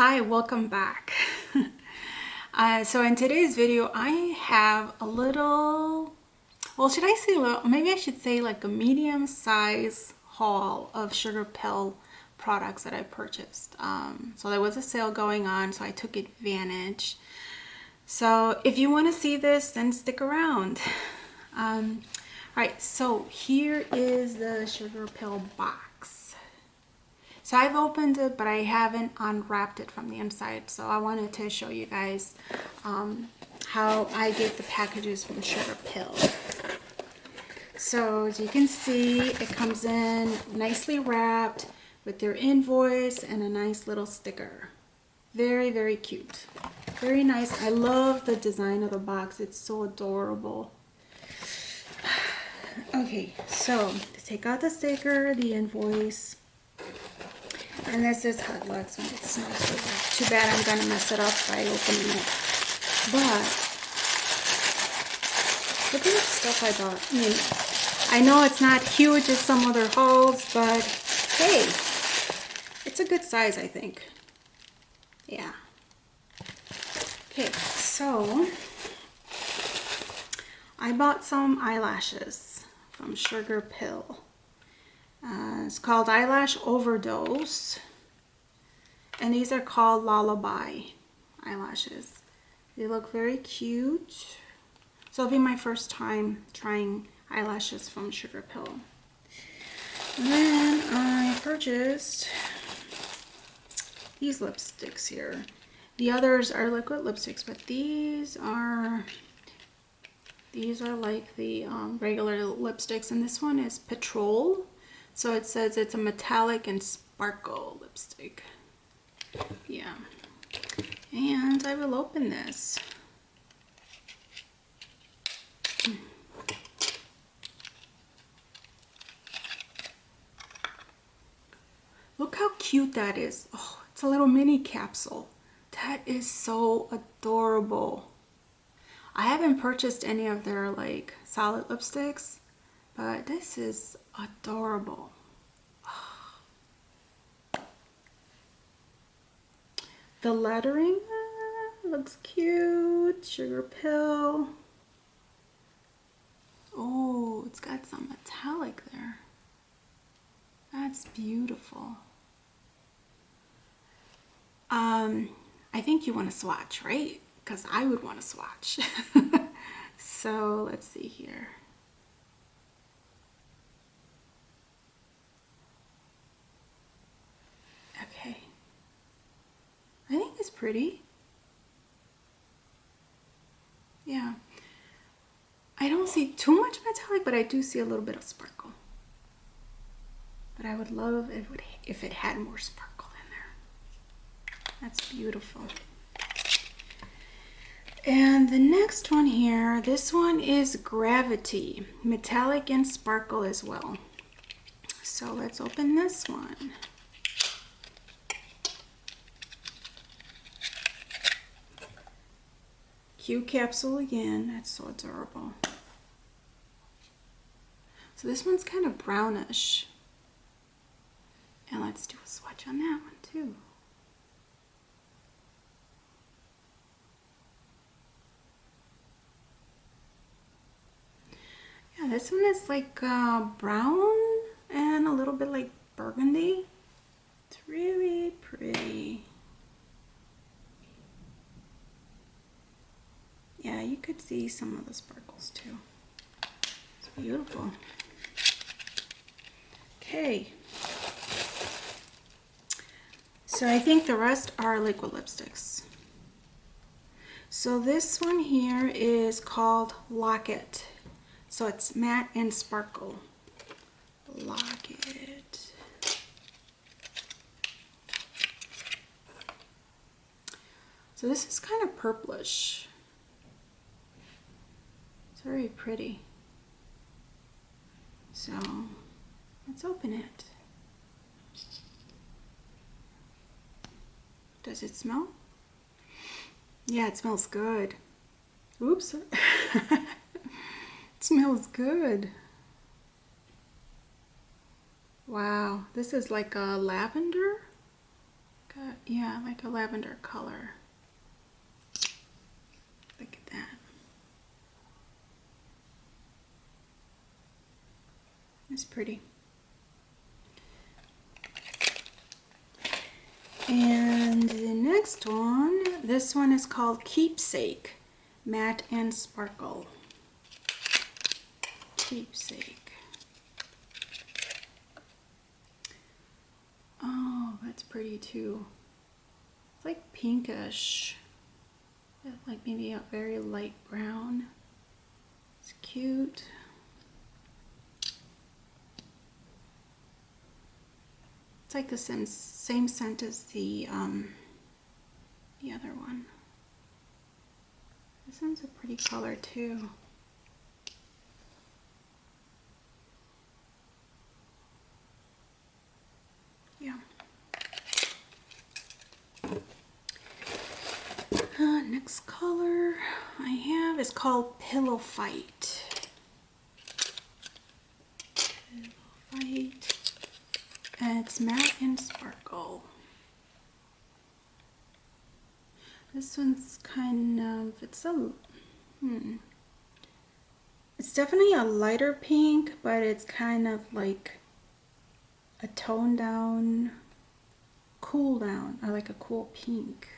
Hi, welcome back. So in today's video, I have a little, well, should I say little, maybe I should say like a medium size haul of SUGARPILL products that I purchased. So there was a sale going on, so I took advantage. So if you want to see this, then stick around. All right, so here is the SUGARPILL box. So I've opened it, but I haven't unwrapped it from the inside. So I wanted to show you guys how I get the packages from SUGARPILL. So as you can see, it comes in nicely wrapped with their invoice and a nice little sticker. Very, very cute. Very nice. I love the design of the box. It's so adorable. Okay, so to take out the sticker, the invoice, and this is how it looks when it's nice. Too bad I'm gonna mess it up by opening it. But look at the stuff I bought. I mean, I know it's not huge as some other hauls, but hey, it's a good size, I think. Yeah. Okay, so I bought some eyelashes from SUGARPILL. It's called Eyelash Overdose, and these are called Lullaby eyelashes. They look very cute. So it'll be my first time trying eyelashes from SUGARPILL. And then I purchased these lipsticks here. The others are liquid lipsticks, but these are like the regular lipsticks, and this one is Petrol. So it says it's a metallic and sparkle lipstick. Yeah. And I will open this. Look how cute that is. Oh, it's a little mini capsule. That is so adorable. I haven't purchased any of their like solid lipsticks, but this is adorable. The lettering looks cute. SUGARPILL. Oh, it's got some metallic there. That's beautiful. I think you want to swatch, right? Because I would want to swatch. So let's see here. Okay. I think it's pretty. Yeah. I don't see too much metallic, but I do see a little bit of sparkle. But I would love if it had more sparkle in there. That's beautiful. And the next one here, this one is Gravity, metallic and sparkle as well. So let's open this one. Cute capsule again. That's so adorable. So this one's kind of brownish. And let's do a swatch on that one too. Yeah, this one is like brown and a little bit like burgundy. It's really pretty. Yeah, you could see some of the sparkles too. It's beautiful. Okay. So I think the rest are liquid lipsticks. So this one here is called Locket. So it's matte and sparkle. Locket. So this is kind of purplish. It's very pretty. So let's open it. Does it smell? Yeah, it smells good. Oops. It smells good. Wow, this is like a lavender. yeah, like a lavender color. Look at that. It's pretty. And the next one, this one is called Keepsake, Matte and Sparkle. Keepsake. Oh, that's pretty too. It's like pinkish. Like maybe a very light brown. It's cute. It's like the same scent as the other one. This one's a pretty color too. Yeah. Next color I have is called Pillow Fight. Pillow Fight. And it's matte and sparkle. This one's kind of, it's definitely a lighter pink, but it's kind of like a toned down, cool down, or like a cool pink.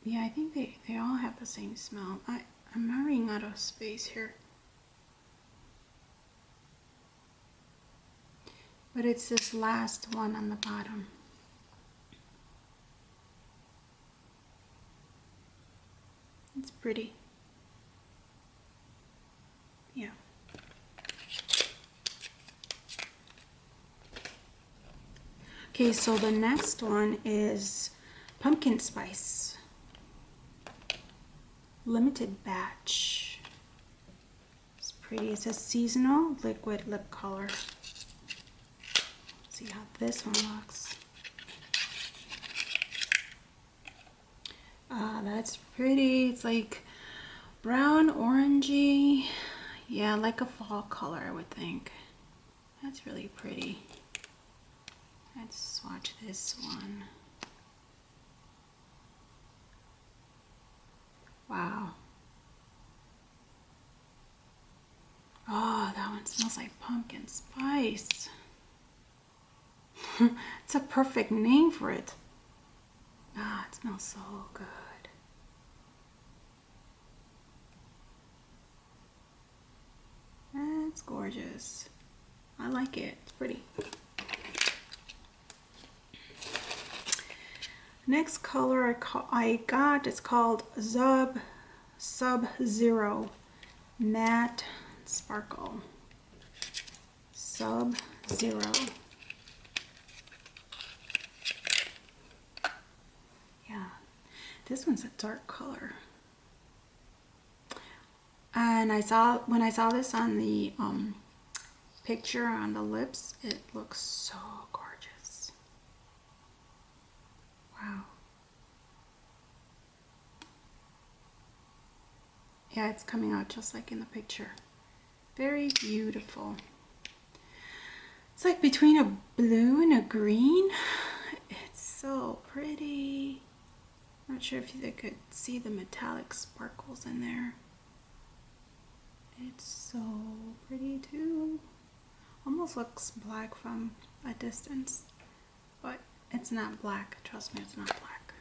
Yeah, I think they all have the same smell. I'm running out of space here. But it's this last one on the bottom. It's pretty. Yeah. Okay, so the next one is Pumpkin Spice. Limited batch. It's pretty. It's a seasonal liquid lip color. Let's see how this one looks. Ah, that's pretty. It's like brown, orangey. Yeah, like a fall color, I would think. That's really pretty. Let's swatch this one. Wow. Oh, that one smells like pumpkin spice. It's a perfect name for it. Ah, it smells so good. That's gorgeous. I like it. It's pretty. Next color I got is called Sub-Zero Matte Sparkle. Sub-Zero. Yeah, this one's a dark color. And when I saw this on the picture on the lips, it looks so gorgeous. Wow. Yeah, it's coming out just like in the picture. Very beautiful. It's like between a blue and a green. It's so pretty. Not sure if you could see the metallic sparkles in there. It's so pretty too. Almost looks black from a distance, but it's not black. Trust me, it's not black.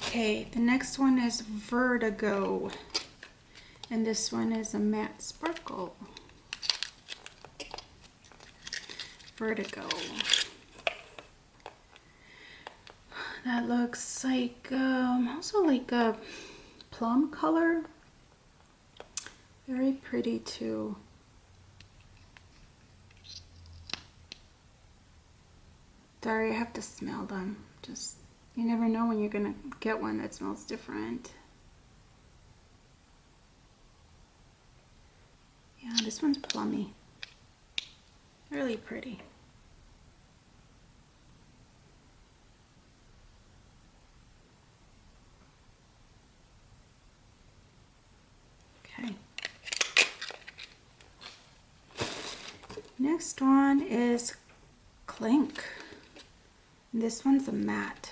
Okay, the next one is Vertigo, and this one is a matte sparkle. Vertigo. That looks like also like a plum color. Very pretty too. Sorry, I have to smell them. Just, you never know when you're gonna get one that smells different. Yeah, this one's plummy. Really pretty. Okay. Next one is Clink. This one's a matte.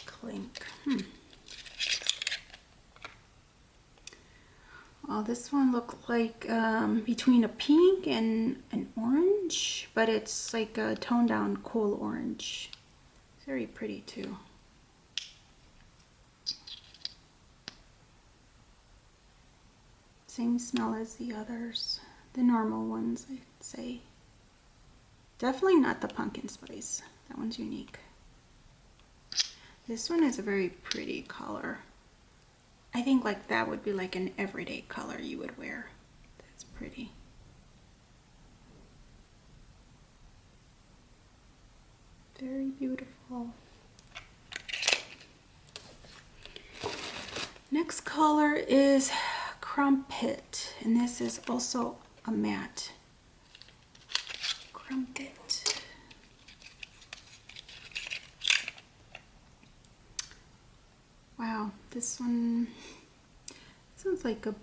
Clink. Well, this one looks like between a pink and an orange, but it's like a toned down cool orange. It's very pretty too. Same smell as the others, the normal ones, I'd say. Definitely not the pumpkin spice. That one's unique. This one is a very pretty color. I think like that would be like an everyday color you would wear. That's pretty. Very beautiful. Next color is Crumpit, and this is also a matte. Crumpit. Wow, this one's like a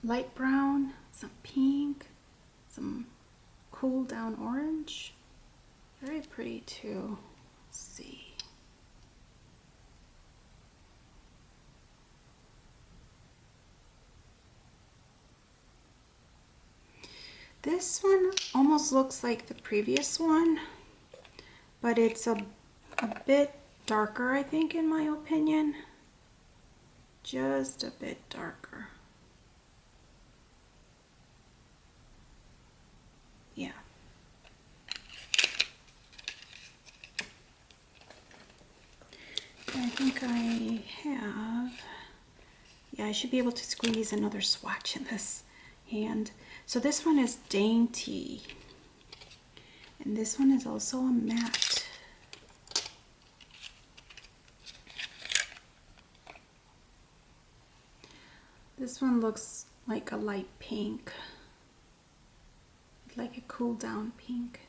light brown, some pink, some cool down orange. Very pretty too. Let's see. This one almost looks like the previous one, but it's a bit darker, I think, in my opinion. Just a bit darker. Yeah. I think I have, yeah, I should be able to squeeze another swatch in this hand. So this one is Dainty, and this one is also a matte. This one looks like a light pink, like a cool down pink.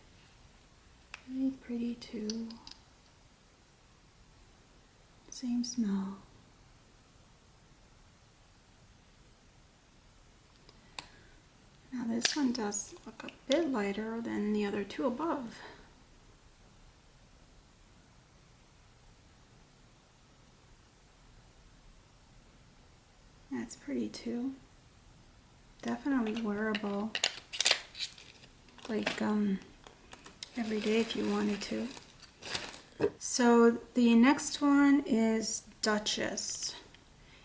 Very pretty too. Same smell. Now this one does look a bit lighter than the other two above. That's pretty too. Definitely wearable. Like every day if you wanted to. So the next one is Dutchess,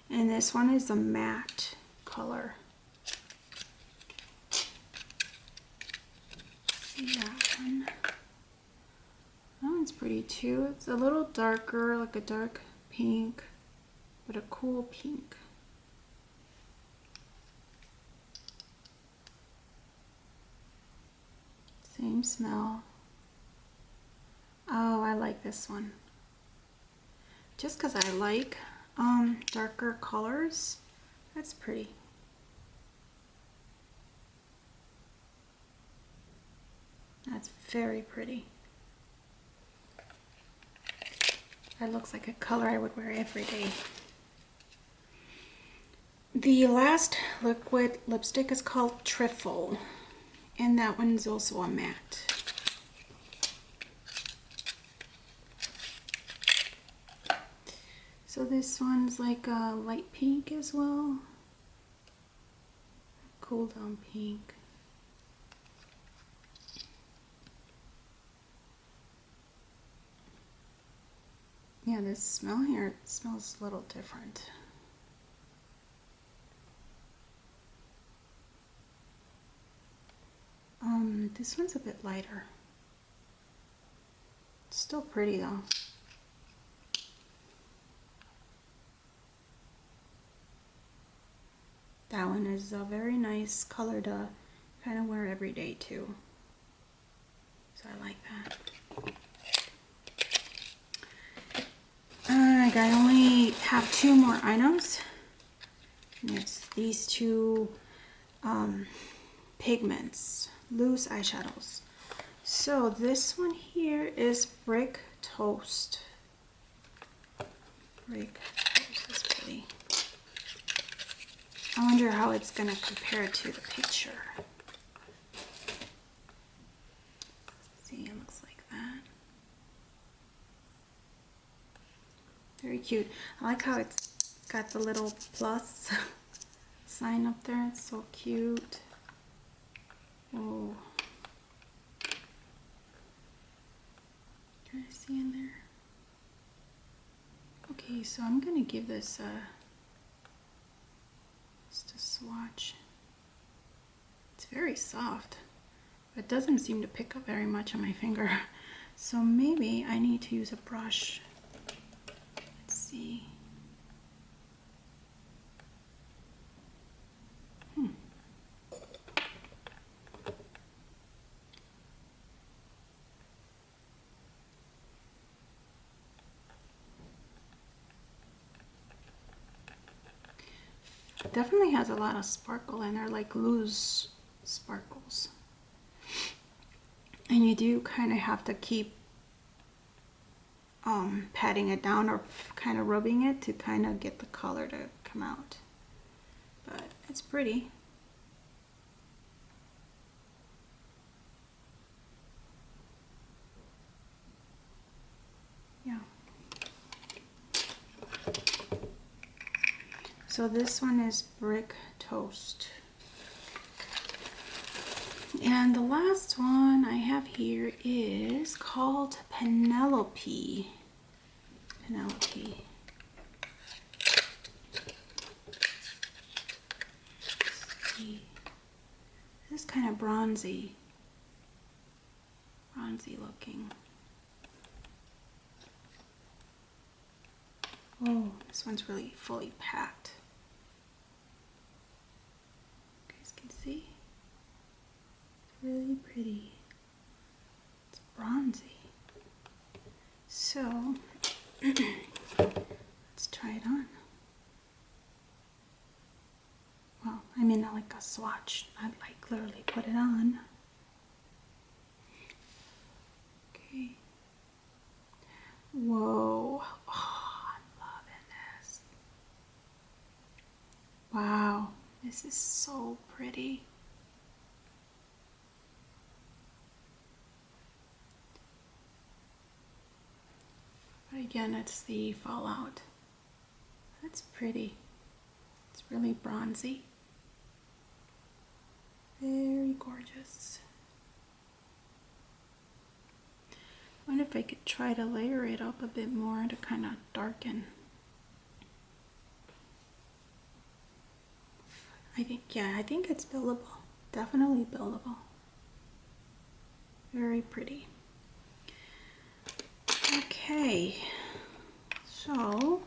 and this one is a matte color. See that one? That one's pretty too. It's a little darker, like a dark pink, but a cool pink. Same smell. Oh, I like this one. Just because I like darker colors, that's pretty. That's very pretty. That looks like a color I would wear every day. The last liquid lipstick is called Truthful, and that one's also a matte. So this one's like a light pink as well. Cool down pink. Yeah, this smell here smells a little different. This one's a bit lighter. Still pretty though. That one is a very nice color to kind of wear every day too. So I like that. I only have two more items. And it's these two pigments, loose eyeshadows. So this one here is Brick Toast. Brick Toast is pretty. I wonder how it's gonna compare to the picture. Very cute. I like how it's got the little plus sign up there. It's so cute. Oh. Can I see in there? Okay, so I'm gonna give this just a swatch. It's very soft. It doesn't seem to pick up very much on my finger. So maybe I need to use a brush. Let's see. Definitely has a lot of sparkle in there, like loose sparkles. And you do kind of have to keep patting it down or kind of rubbing it to kind of get the color to come out. But it's pretty. Yeah. So this one is Brick Toast. And the last one I have here is called Penelope. Penelope. This is kind of bronzy looking. Oh, this one's really fully packed. You guys can see. It's really pretty. It's bronzy. So, let's try it on. Well, I mean, not like a swatch. I'd like literally put it on. Okay. Whoa. Oh, I'm loving this. Wow. This is so pretty. But again, it's the fallout. That's pretty. It's really bronzy. Very gorgeous. I wonder if I could try to layer it up a bit more to kind of darken. I think it's buildable. Definitely buildable. Very pretty. Okay, so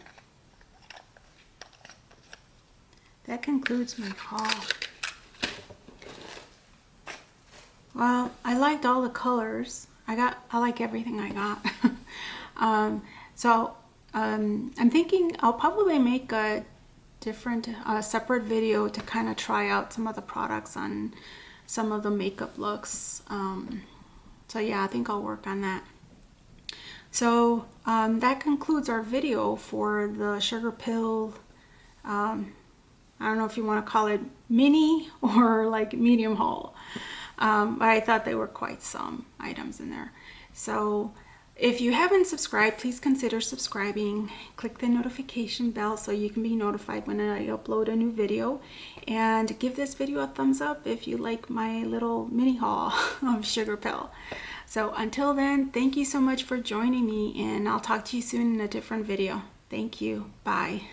that concludes my haul. Well, I liked all the colors. I like everything I got. I'm thinking I'll probably make a different separate video to kind of try out some of the products on some of the makeup looks. So yeah, I think I'll work on that. So that concludes our video for the SUGARPILL, I don't know if you want to call it mini or like medium haul, but I thought there were quite some items in there. So if you haven't subscribed, please consider subscribing. Click the notification bell so you can be notified when I upload a new video, and give this video a thumbs up if you like my little mini haul of SUGARPILL. So until then, thank you so much for joining me, and I'll talk to you soon in a different video. Thank you. Bye.